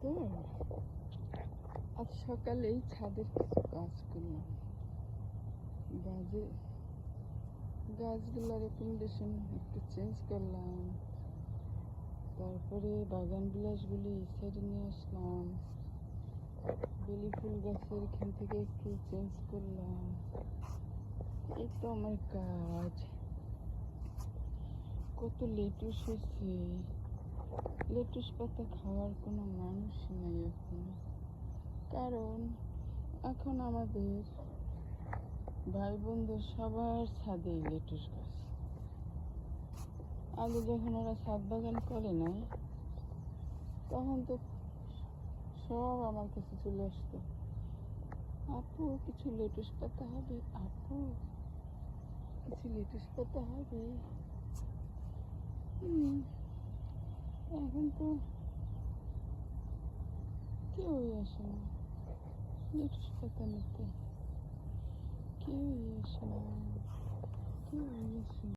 তো আজ সকালেই ছাদের কিছু কাজ করলাম। গাছগুলোর কন্ডিশন একটু চেঞ্জ করলাম। তারপরে বাগান বিলাসগুলি সাইডে নিয়ে আসলাম। বেলি ফুল গাছের এখান থেকে একটু চেঞ্জ করলাম। এই তো আমার কাজ। কত লেটুস হয়েছে, লেটুস পাতা খাওয়ার কোনো মানুষ নেই এখন। কারণ এখন আমাদের ভাই বোনদের সবার ছাদেই লেটুস গাছ। আগে যখন ওরা ছাদ বাগান করে নাই, তখন তো সব আমার কাছে চলে আসতো, আপু কিছু লেটুস পাতা হবে, আপু কিছু লেটুস পাতা হবে। এখন তো কেউই আসে না লেটুস পাতা নিতে, কেউই আসে না, কেউই আসে না।